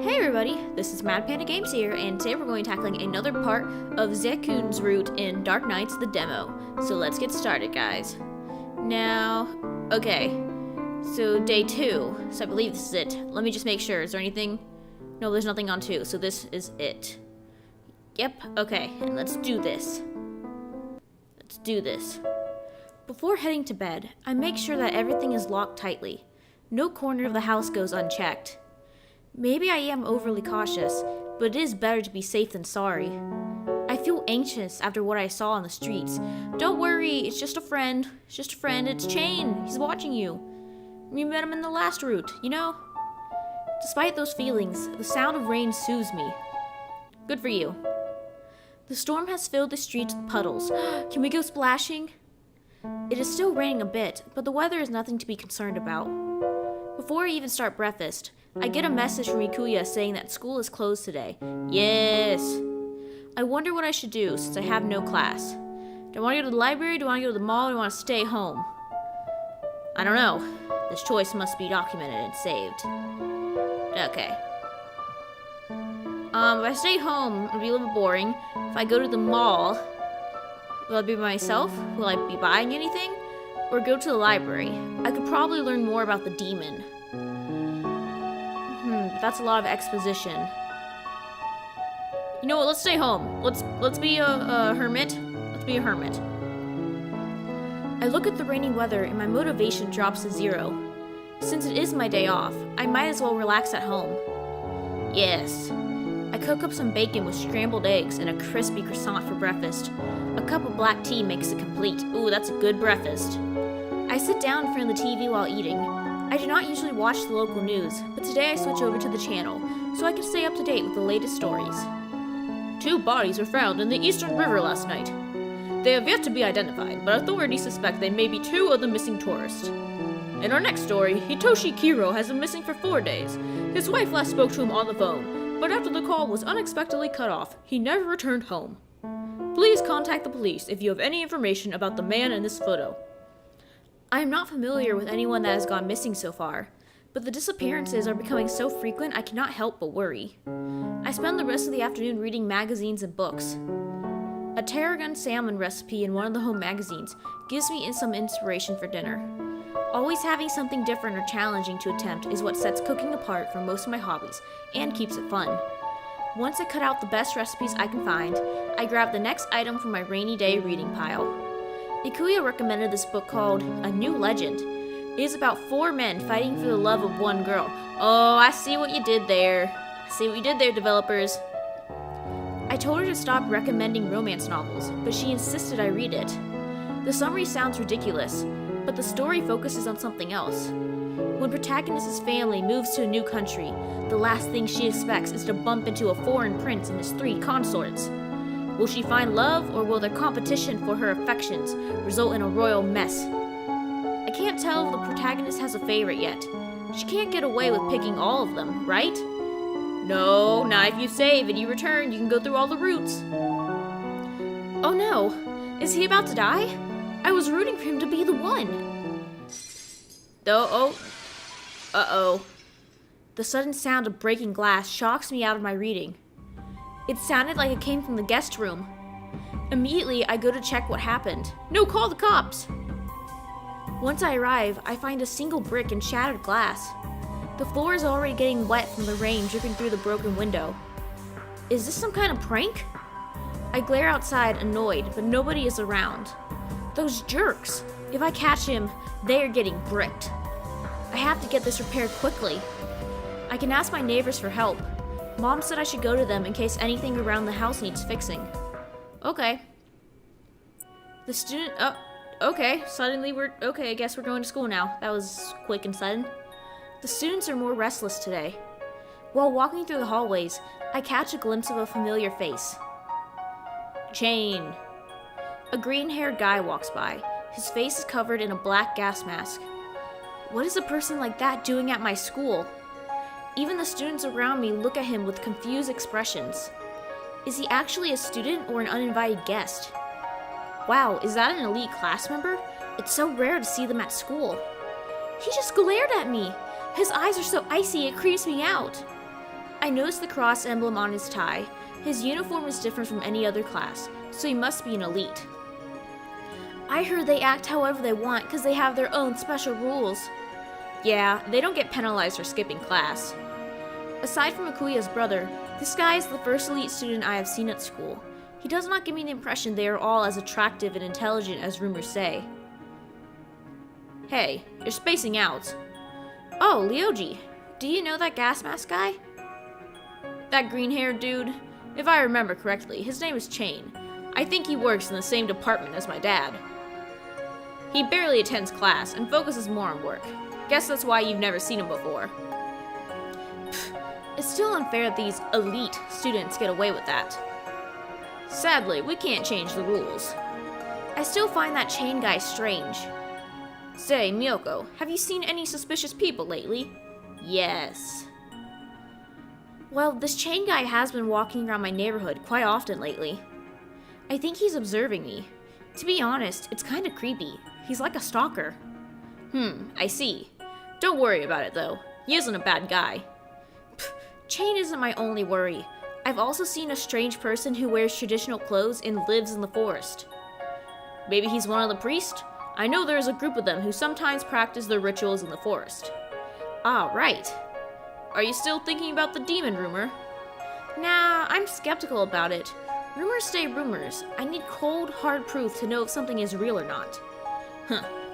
Hey everybody, this is MadPanda Games here, and today we're going to be tackling another part of Zeikun's Route in Dark Nights, the demo. So let's get started, guys. Now, okay, so day 2, so I believe this is it. Let me just make sure, is there anything? No, there's nothing on 2, so this is it. Yep, okay, and let's do this. Let's do this. Before heading to bed, I make sure that everything is locked tightly. No corner of the house goes unchecked. Maybe I am overly cautious, but it is better to be safe than sorry. I feel anxious after what I saw on the streets. Don't worry, it's just a friend. It's just a friend, it's Chain. He's watching you. We met him in the last route, you know? Despite those feelings, the sound of rain soothes me. Good for you. The storm has filled the streets with puddles. Can we go splashing? It is still raining a bit, but the weather is nothing to be concerned about. Before I even start breakfast, I get a message from Ikuya saying that school is closed today. Yes! I wonder what I should do since I have no class. Do I want to go to the library, do I want to go to the mall, or do I want to stay home? I don't know. This choice must be documented and saved. Okay. If I stay home, it'll be a little bit boring. If I go to the mall, will I be by myself? Will I be buying anything? Or go to the library? I could probably learn more about the demon. That's a lot of exposition. You know what? Let's stay home. Let's be a hermit. Let's be a hermit. I look at the rainy weather and my motivation drops to 0. Since it is my day off, I might as well relax at home. Yes. I cook up some bacon with scrambled eggs and a crispy croissant for breakfast. A cup of black tea makes it complete. Ooh, that's a good breakfast. I sit down in front of the TV while eating. I do not usually watch the local news, but today I switch over to the channel, so I can stay up to date with the latest stories. 2 bodies were found in the Eastern River last night. They have yet to be identified, but authorities suspect they may be 2 of the missing tourists. In our next story, Hitoshi Kiro has been missing for 4 days. His wife last spoke to him on the phone, but after the call was unexpectedly cut off, he never returned home. Please contact the police if you have any information about the man in this photo. I am not familiar with anyone that has gone missing so far, but the disappearances are becoming so frequent I cannot help but worry. I spend the rest of the afternoon reading magazines and books. A tarragon salmon recipe in one of the home magazines gives me some inspiration for dinner. Always having something different or challenging to attempt is what sets cooking apart from most of my hobbies and keeps it fun. Once I cut out the best recipes I can find, I grab the next item from my rainy day reading pile. Ikuya recommended this book called A New Legend. It is about 4 men fighting for the love of one girl. Oh, I see what you did there. I see what you did there, developers. I told her to stop recommending romance novels, but she insisted I read it. The summary sounds ridiculous, but the story focuses on something else. When protagonist's family moves to a new country, the last thing she expects is to bump into a foreign prince and his 3 consorts. Will she find love, or will their competition for her affections result in a royal mess? I can't tell if the protagonist has a favorite yet. She can't get away with picking all of them, right? No, not if you save and you return, you can go through all the routes. Oh no, is he about to die? I was rooting for him to be the one. Uh-oh. The sudden sound of breaking glass shocks me out of my reading. It sounded like it came from the guest room. Immediately, I go to check what happened. No, call the cops! Once I arrive, I find a single brick and shattered glass. The floor is already getting wet from the rain dripping through the broken window. Is this some kind of prank? I glare outside, annoyed, but nobody is around. Those jerks! If I catch him, they are getting bricked. I have to get this repaired quickly. I can ask my neighbors for help. Mom said I should go to them in case anything around the house needs fixing. Okay. The student... Oh, okay. Suddenly okay, I guess we're going to school now. That was quick and sudden. The students are more restless today. While walking through the hallways, I catch a glimpse of a familiar face. Chain. A green-haired guy walks by. His face is covered in a black gas mask. What is a person like that doing at my school? Even the students around me look at him with confused expressions. Is he actually a student or an uninvited guest? Wow, is that an elite class member? It's so rare to see them at school. He just glared at me. His eyes are so icy it creeps me out. I I noticed the cross emblem on his tie. His uniform is different from any other class, so he must be an elite. I heard they act however they want because they have their own special rules. Yeah, they don't get penalized for skipping class. Aside from Akuya's brother, this guy is the first elite student I have seen at school. He does not give me the impression they are all as attractive and intelligent as rumors say. Hey, you're spacing out. Oh, Ryoji, do you know that gas mask guy? That green-haired dude? If I remember correctly, his name is Chain. I think he works in the same department as my dad. He barely attends class and focuses more on work. Guess that's why you've never seen him before. It's still unfair that these elite students get away with that. Sadly, we can't change the rules. I still find that Chain guy strange. Say, Miyoko, have you seen any suspicious people lately? Yes. Well, this Chain guy has been walking around my neighborhood quite often lately. I think he's observing me. To be honest, it's kinda creepy. He's like a stalker. I see. Don't worry about it though. He isn't a bad guy. Chain isn't my only worry. I've also seen a strange person who wears traditional clothes and lives in the forest. Maybe he's one of the priests? I know there's a group of them who sometimes practice their rituals in the forest. Ah, right. Are you still thinking about the demon rumor? Nah, I'm skeptical about it. Rumors stay rumors. I need cold, hard proof to know if something is real or not.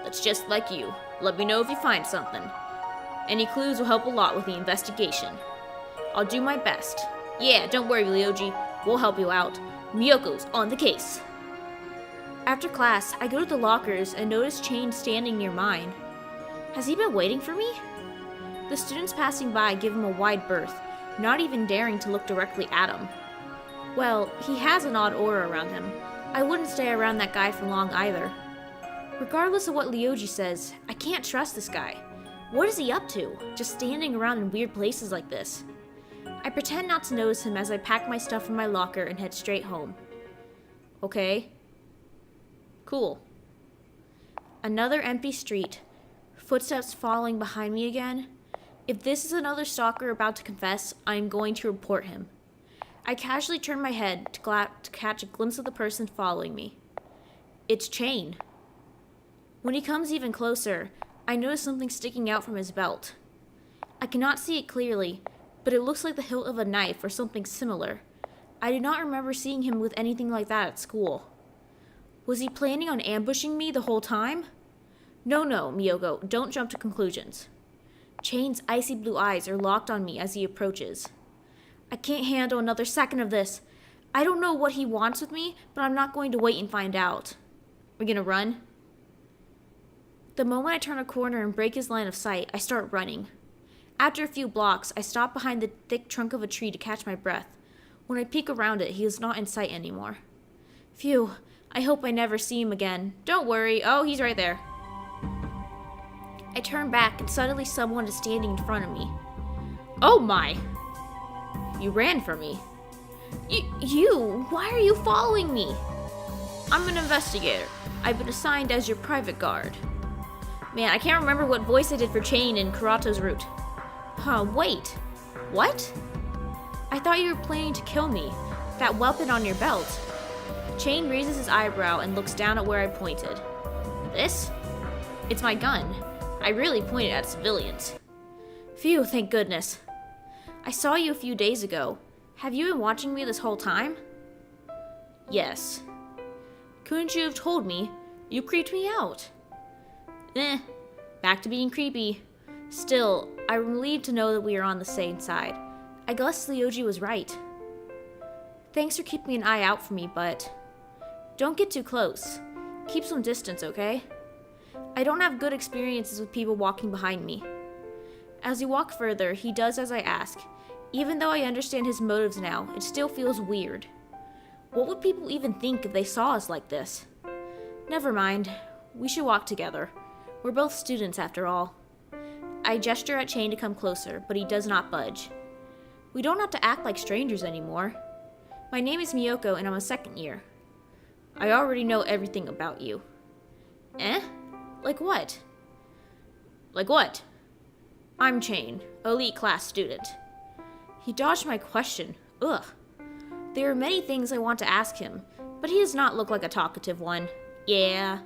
That's just like you. Let me know if you find something. Any clues will help a lot with the investigation. I'll do my best. Yeah, don't worry, Ryoji. We'll help you out. Miyoko's on the case. After class, I go to the lockers and notice Chain standing near mine. Has he been waiting for me? The students passing by give him a wide berth, not even daring to look directly at him. Well, he has an odd aura around him. I wouldn't stay around that guy for long either. Regardless of what Ryoji says, I can't trust this guy. What is he up to, just standing around in weird places like this? I pretend not to notice him as I pack my stuff in my locker and head straight home. Okay. Cool. Another empty street. Footsteps following behind me again. If this is another stalker about to confess, I am going to report him. I casually turn my head to catch a glimpse of the person following me. It's Chain. When he comes even closer, I notice something sticking out from his belt. I cannot see it clearly, but it looks like the hilt of a knife or something similar. I do not remember seeing him with anything like that at school. Was he planning on ambushing me the whole time? No, Miyoko, don't jump to conclusions. Chain's icy blue eyes are locked on me as he approaches. I can't handle another second of this. I don't know what he wants with me, but I'm not going to wait and find out. We're gonna run? The moment I turn a corner and break his line of sight, I start running. After a few blocks, I stop behind the thick trunk of a tree to catch my breath. When I peek around it, he is not in sight anymore. Phew, I hope I never see him again. Don't worry. Oh, he's right there. I turn back and suddenly someone is standing in front of me. Oh my! You ran from me. You? Why are you following me? I'm an investigator. I've been assigned as your private guard. Man, I can't remember what voice I did for Chain in Kurato's Route. Wait. What? I thought you were planning to kill me. That weapon on your belt. Chain raises his eyebrow and looks down at where I pointed. This? It's my gun. I really pointed at civilians. Phew, thank goodness. I saw you a few days ago. Have you been watching me this whole time? Yes. Couldn't you have told me? You creeped me out. Back to being creepy. Still, I'm relieved to know that we are on the same side. I guess Ryoji was right. Thanks for keeping an eye out for me, but don't get too close. Keep some distance, okay? I don't have good experiences with people walking behind me. As we walk further, he does as I ask. Even though I understand his motives now, it still feels weird. What would people even think if they saw us like this? Never mind. We should walk together. We're both students after all. I gesture at Chain to come closer, but he does not budge. We don't have to act like strangers anymore. My name is Miyoko and I'm a second year. I already know everything about you. Like what? Like what? I'm Chain, elite class student. He dodged my question. Ugh. There are many things I want to ask him, but he does not look like a talkative one. Yeah.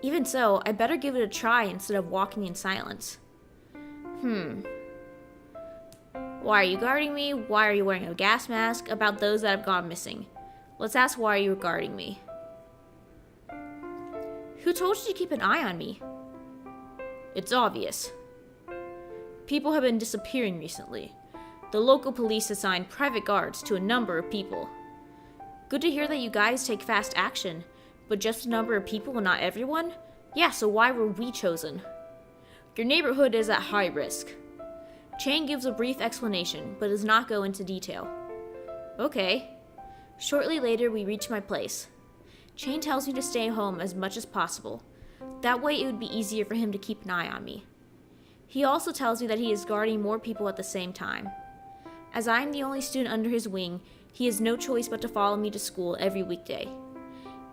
Even so, I better give it a try instead of walking in silence. Why are you guarding me? Why are you wearing a gas mask? About those that have gone missing. Let's ask why you are guarding me. Who told you to keep an eye on me? It's obvious. People have been disappearing recently. The local police assigned private guards to a number of people. Good to hear that you guys take fast action, but just a number of people and not everyone? Yeah, so why were we chosen? Your neighborhood is at high risk. Chang gives a brief explanation, but does not go into detail. Okay. Shortly later, we reach my place. Chang tells me to stay home as much as possible. That way it would be easier for him to keep an eye on me. He also tells me that he is guarding more people at the same time. As I am the only student under his wing, he has no choice but to follow me to school every weekday.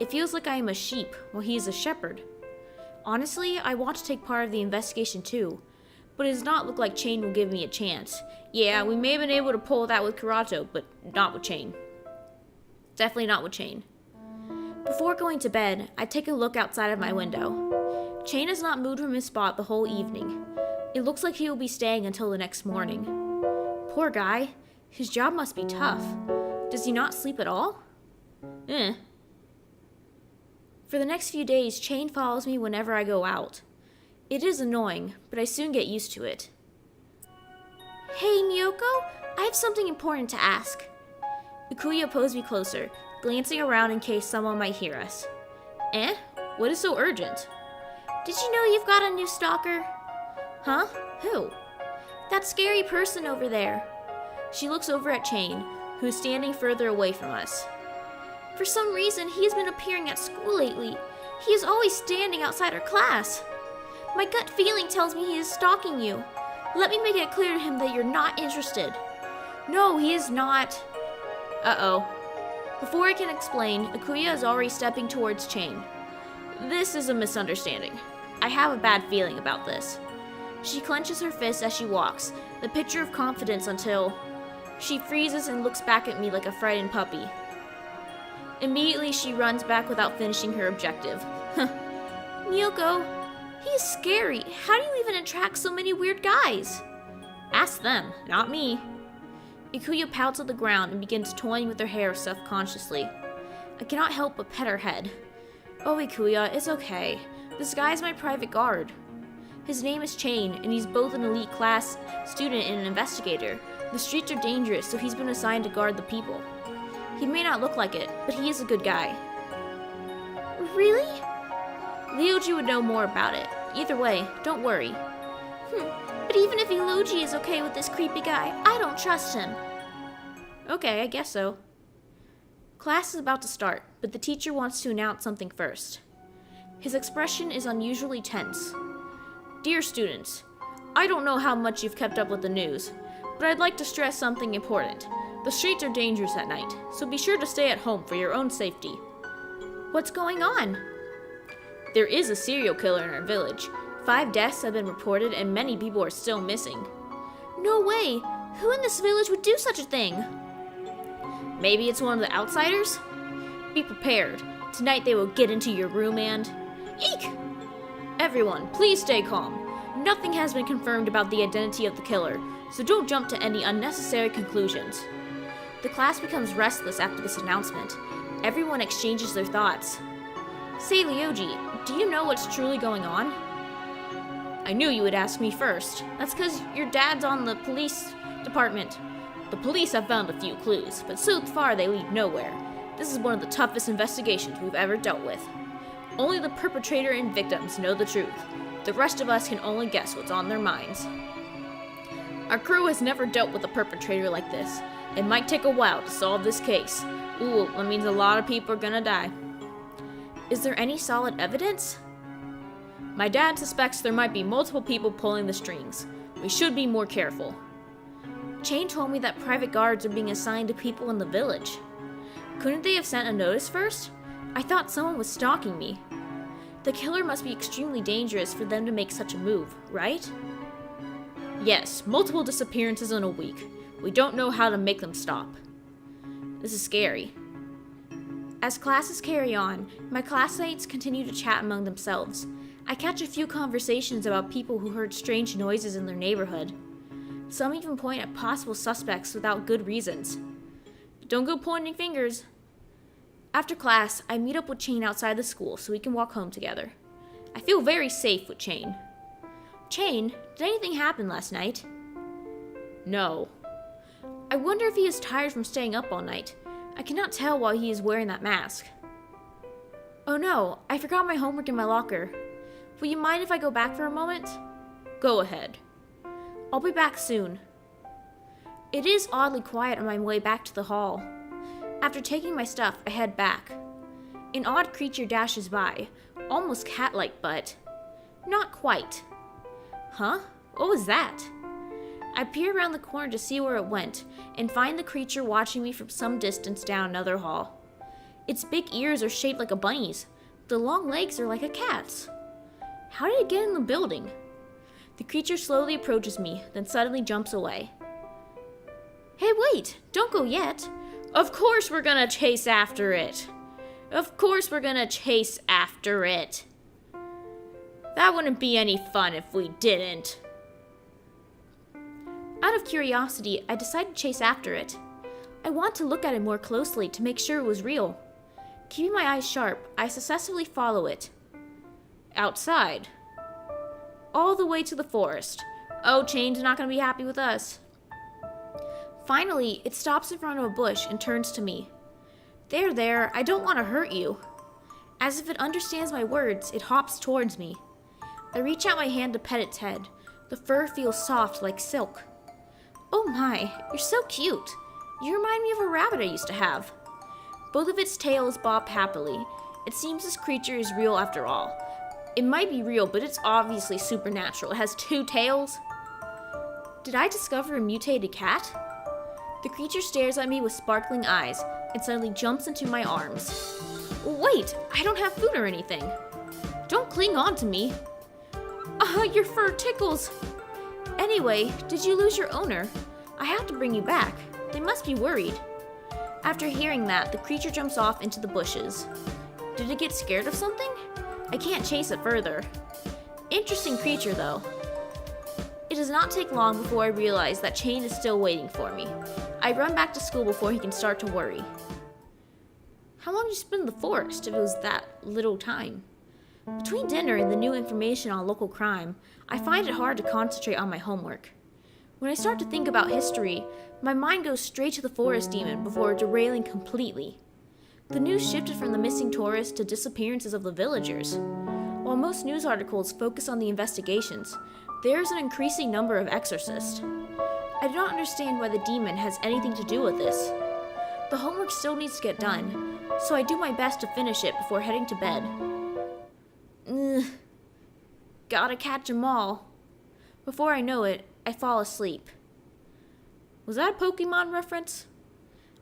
It feels like I am a sheep, while he is a shepherd. Honestly, I want to take part of the investigation too, but it does not look like Chang will give me a chance. Yeah, we may have been able to pull that with Karato, but not with Chang. Definitely not with Chang. Before going to bed, I take a look outside of my window. Chang has not moved from his spot the whole evening. It looks like he will be staying until the next morning. Poor guy. His job must be tough. Does he not sleep at all? For the next few days, Chang follows me whenever I go out. It is annoying, but I soon get used to it. Hey, Miyoko, I have something important to ask. Ikuya pulls me closer, glancing around in case someone might hear us. What is so urgent? Did you know you've got a new stalker? Huh? Who? That scary person over there. She looks over at Chang, who is standing further away from us. For some reason, he has been appearing at school lately. He is always standing outside our class. My gut feeling tells me he is stalking you. Let me make it clear to him that you're not interested. No, he is not. Uh-oh. Before I can explain, Ikuya is already stepping towards Chang. This is a misunderstanding. I have a bad feeling about this. She clenches her fist as she walks, the picture of confidence until she freezes and looks back at me like a frightened puppy. Immediately, she runs back without finishing her objective. Miyoko, he's scary. How do you even attract so many weird guys? Ask them, not me. Ikuya pouts on the ground and begins toying with her hair self-consciously. I cannot help but pet her head. Oh, Ikuya, it's okay. This guy is my private guard. His name is Chang, and he's both an elite class student and an investigator. The streets are dangerous, so he's been assigned to guard the people. He may not look like it, but he is a good guy. Really? Ryoji would know more about it. Either way, don't worry. But even if Ryoji is okay with this creepy guy, I don't trust him. Okay, I guess so. Class is about to start, but the teacher wants to announce something first. His expression is unusually tense. Dear students, I don't know how much you've kept up with the news, but I'd like to stress something important. The streets are dangerous at night, so be sure to stay at home for your own safety. What's going on? There is a serial killer in our village. 5 deaths have been reported and many people are still missing. No way! Who in this village would do such a thing? Maybe it's one of the outsiders? Be prepared. Tonight they will get into your room and... Eek! Everyone, please stay calm. Nothing has been confirmed about the identity of the killer, so don't jump to any unnecessary conclusions. The class becomes restless after this announcement. Everyone exchanges their thoughts. Say, Ryoji, do you know what's truly going on? I knew you would ask me first. That's because your dad's on the police department. The police have found a few clues, but so far they lead nowhere. This is one of the toughest investigations we've ever dealt with. Only the perpetrator and victims know the truth. The rest of us can only guess what's on their minds. Our crew has never dealt with a perpetrator like this. It might take a while to solve this case. Ooh, that means a lot of people are gonna die. Is there any solid evidence? My dad suspects there might be multiple people pulling the strings. We should be more careful. Chang told me that private guards are being assigned to people in the village. Couldn't they have sent a notice first? I thought someone was stalking me. The killer must be extremely dangerous for them to make such a move, right? Yes, multiple disappearances in a week. We don't know how to make them stop. This is scary. As classes carry on, my classmates continue to chat among themselves. I catch a few conversations about people who heard strange noises in their neighborhood. Some even point at possible suspects without good reasons. But don't go pointing fingers. After class, I meet up with Chain outside the school so we can walk home together. I feel very safe with Chain. Chain, did anything happen last night? No. I wonder if he is tired from staying up all night. I cannot tell while he is wearing that mask. Oh no, I forgot my homework in my locker. Will you mind if I go back for a moment? Go ahead. I'll be back soon. It is oddly quiet on my way back to the hall. After taking my stuff, I head back. An odd creature dashes by, almost cat-like, but not quite. Huh? What was that? I peer around the corner to see where it went, and find the creature watching me from some distance down another hall. Its big ears are shaped like a bunny's. The long legs are like a cat's. How did it get in the building? The creature slowly approaches me, then suddenly jumps away. Hey, wait! Don't go yet! Of course we're gonna chase after it! Of course we're gonna chase after it! That wouldn't be any fun if we didn't. Out of curiosity, I decide to chase after it. I want to look at it more closely to make sure it was real. Keeping my eyes sharp, I successfully follow it. Outside. All the way to the forest. Oh, Chain's not going to be happy with us. Finally, it stops in front of a bush and turns to me. There, I don't want to hurt you. As if it understands my words, it hops towards me. I reach out my hand to pet its head. The fur feels soft like silk. Oh my, you're so cute. You remind me of a rabbit I used to have. Both of its tails bob happily. It seems this creature is real after all. It might be real, but it's obviously supernatural. It has 2 tails. Did I discover a mutated cat? The creature stares at me with sparkling eyes and suddenly jumps into my arms. Wait, I don't have food or anything. Don't cling on to me. Your fur tickles. Anyway, did you lose your owner? I have to bring you back. They must be worried. After hearing that, the creature jumps off into the bushes. Did it get scared of something? I can't chase it further. Interesting creature, though. It does not take long before I realize that Chain is still waiting for me. I run back to school before he can start to worry. How long did you spend in the forest if it was that little time? Between dinner and the new information on local crime, I find it hard to concentrate on my homework. When I start to think about history, my mind goes straight to the forest demon before derailing completely. The news shifted from the missing tourists to disappearances of the villagers. While most news articles focus on the investigations, there is an increasing number of exorcists. I do not understand why the demon has anything to do with this. The homework still needs to get done, so I do my best to finish it before heading to bed. Gotta catch 'em all. Before I know it, I fall asleep. Was that a Pokemon reference?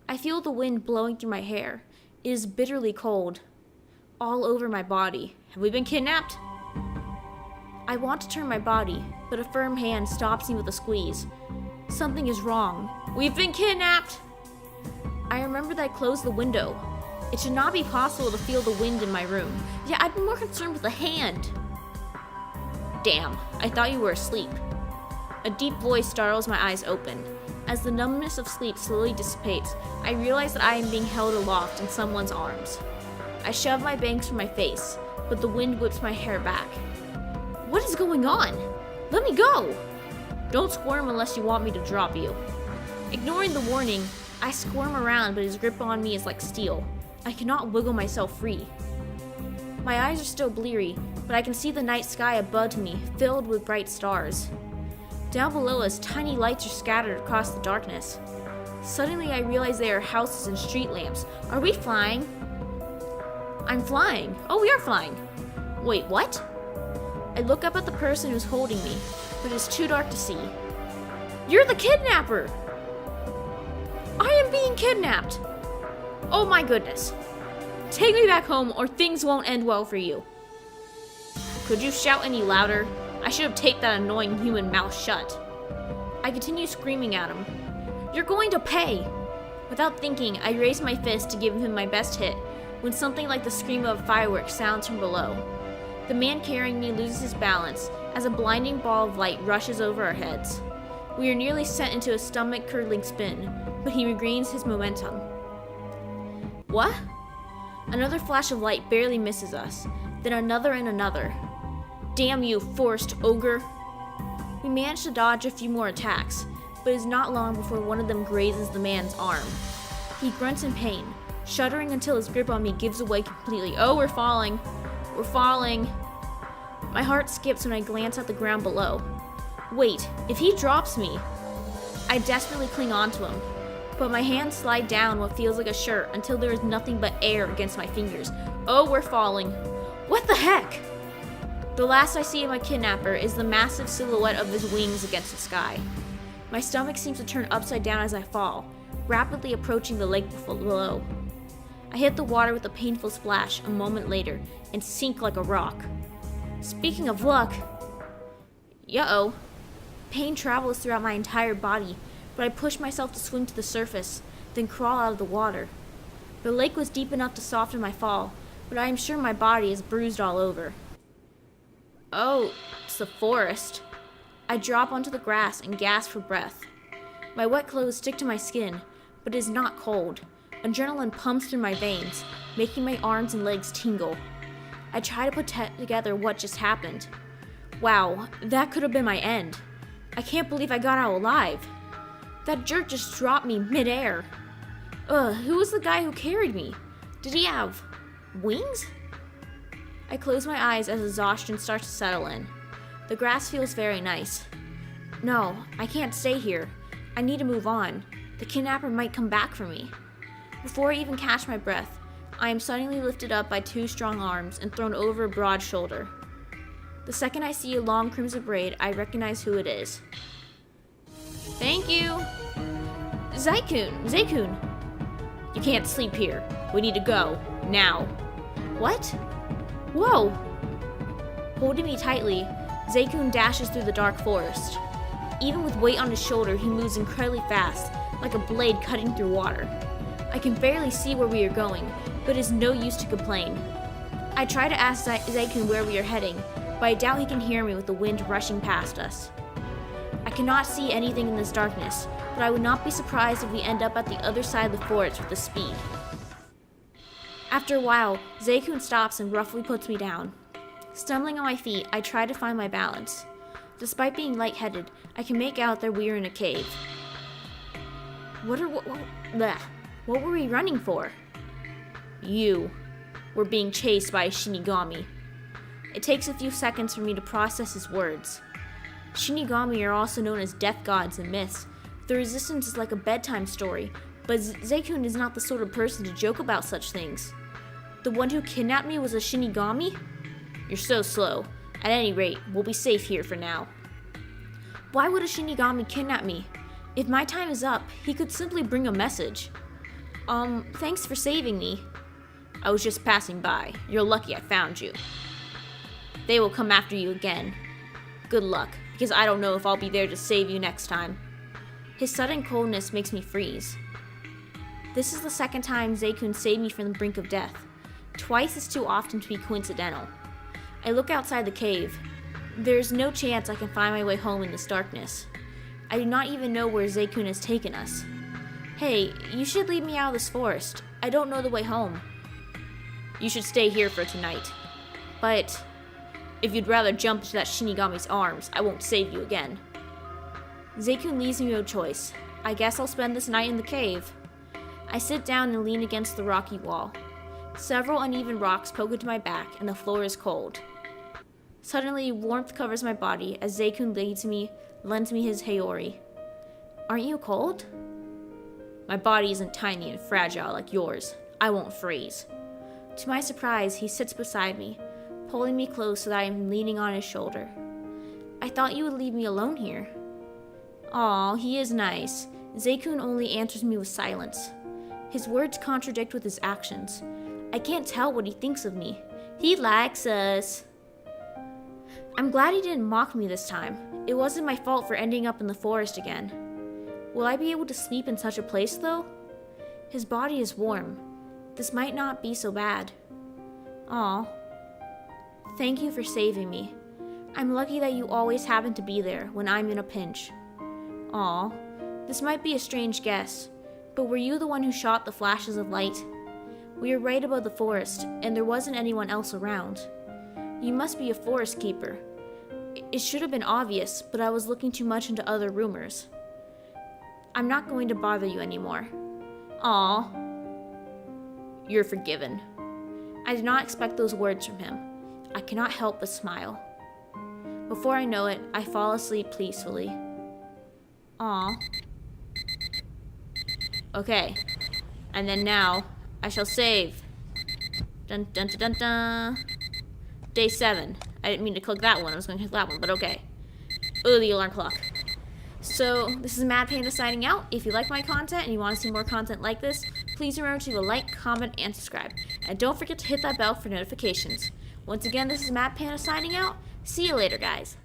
I feel the wind blowing through my hair. It is bitterly cold. All over my body. Have we been kidnapped? I want to turn my body, but a firm hand stops me with a squeeze. Something is wrong. We've been kidnapped! I remember that I closed the window. It should not be possible to feel the wind in my room. Yeah, I'd be more concerned with the hand. Damn, I thought you were asleep. A deep voice startles my eyes open. As the numbness of sleep slowly dissipates, I realize that I am being held aloft in someone's arms. I shove my bangs from my face, but the wind whips my hair back. What is going on? Let me go! Don't squirm unless you want me to drop you. Ignoring the warning, I squirm around, but his grip on me is like steel. I cannot wiggle myself free. My eyes are still bleary, but I can see the night sky above me, filled with bright stars. Down below us, tiny lights are scattered across the darkness. Suddenly, I realize they are houses and street lamps. Are we flying? I'm flying. Oh, we are flying. Wait, what? I look up at the person who's holding me, but it's too dark to see. You're the kidnapper! I am being kidnapped! Oh my goodness. Take me back home or things won't end well for you. Could you shout any louder? I should have taped that annoying human mouth shut. I continue screaming at him. You're going to pay! Without thinking, I raise my fist to give him my best hit, when something like the scream of fireworks sounds from below. The man carrying me loses his balance as a blinding ball of light rushes over our heads. We are nearly sent into a stomach-curdling spin, but he regains his momentum. What? Another flash of light barely misses us, then another and another. Damn you, forest ogre! We manage to dodge a few more attacks, but it is not long before one of them grazes the man's arm. He grunts in pain, shuddering until his grip on me gives away completely. Oh, we're falling! We're falling! My heart skips when I glance at the ground below. Wait, if he drops me... I desperately cling onto him, but my hands slide down what feels like a shirt until there is nothing but air against my fingers. Oh, we're falling. What the heck? The last I see of my kidnapper is the massive silhouette of his wings against the sky. My stomach seems to turn upside down as I fall, rapidly approaching the lake below. I hit the water with a painful splash a moment later and sink like a rock. Speaking of luck... Uh-oh. Pain travels throughout my entire body, but I push myself to swim to the surface, then crawl out of the water. The lake was deep enough to soften my fall, but I am sure my body is bruised all over. Oh, it's the forest. I drop onto the grass and gasp for breath. My wet clothes stick to my skin, but it is not cold. Adrenaline pumps through my veins, making my arms and legs tingle. I try to put together what just happened. Wow, that could have been my end. I can't believe I got out alive. That jerk just dropped me midair. Who was the guy who carried me? Did he have wings? I close my eyes as exhaustion starts to settle in. The grass feels very nice. No, I can't stay here. I need to move on. The kidnapper might come back for me. Before I even catch my breath, I am suddenly lifted up by two strong arms and thrown over a broad shoulder. The second I see a long crimson braid, I recognize who it is. Thank you! Zeikun! You can't sleep here. We need to go. Now. What? Whoa! Holding me tightly, Zeikun dashes through the dark forest. Even with weight on his shoulder, he moves incredibly fast, like a blade cutting through water. I can barely see where we are going, but it is no use to complain. I try to ask Zeikun where we are heading, but I doubt he can hear me with the wind rushing past us. I cannot see anything in this darkness, but I would not be surprised if we end up at the other side of the forest with the speed. After a while, Zeikun stops and roughly puts me down. Stumbling on my feet, I try to find my balance. Despite being lightheaded, I can make out that we are in a cave. What were we running for? You. We're being chased by a Shinigami. It takes a few seconds for me to process his words. Shinigami are also known as death gods in myths. The resistance is like a bedtime story, but Zeikun is not the sort of person to joke about such things. The one who kidnapped me was a Shinigami? You're so slow. At any rate, we'll be safe here for now. Why would a Shinigami kidnap me? If my time is up, he could simply bring a message. Thanks for saving me. I was just passing by. You're lucky I found you. They will come after you again. Good luck, because I don't know if I'll be there to save you next time. His sudden coldness makes me freeze. This is the second time Zeikun saved me from the brink of death. Twice is too often to be coincidental. I look outside the cave. There is no chance I can find my way home in this darkness. I do not even know where Zeikun has taken us. Hey, you should lead me out of this forest. I don't know the way home. You should stay here for tonight. But if you'd rather jump into that Shinigami's arms, I won't save you again. Zeikun leaves me no choice. I guess I'll spend this night in the cave. I sit down and lean against the rocky wall. Several uneven rocks poke into my back, and the floor is cold. Suddenly, warmth covers my body as Zeikun lends me his Haori. Aren't you cold? My body isn't tiny and fragile like yours. I won't freeze. To my surprise, he sits beside me, pulling me close so that I am leaning on his shoulder. I thought you would leave me alone here. Aw, he is nice. Zeikun only answers me with silence. His words contradict with his actions. I can't tell what he thinks of me. He likes us. I'm glad he didn't mock me this time. It wasn't my fault for ending up in the forest again. Will I be able to sleep in such a place, though? His body is warm. This might not be so bad. Aw. Thank you for saving me. I'm lucky that you always happen to be there when I'm in a pinch. Aw. This might be a strange guess, but were you the one who shot the flashes of light? We were right above the forest, and there wasn't anyone else around. You must be a forest keeper. It should have been obvious, but I was looking too much into other rumors. I'm not going to bother you anymore. Aw. You're forgiven. I did not expect those words from him. I cannot help but smile. Before I know it, I fall asleep peacefully. Aw. Okay. And then now, I shall save. Dun dun dun dun dun. Day 7. I didn't mean to click that one. I was going to click that one, but okay. Oh, the alarm clock. So, this is MadPanda signing out. If you like my content and you want to see more content like this, please remember to leave a like, comment, and subscribe. And don't forget to hit that bell for notifications. Once again, this is MadPanda signing out. See you later, guys.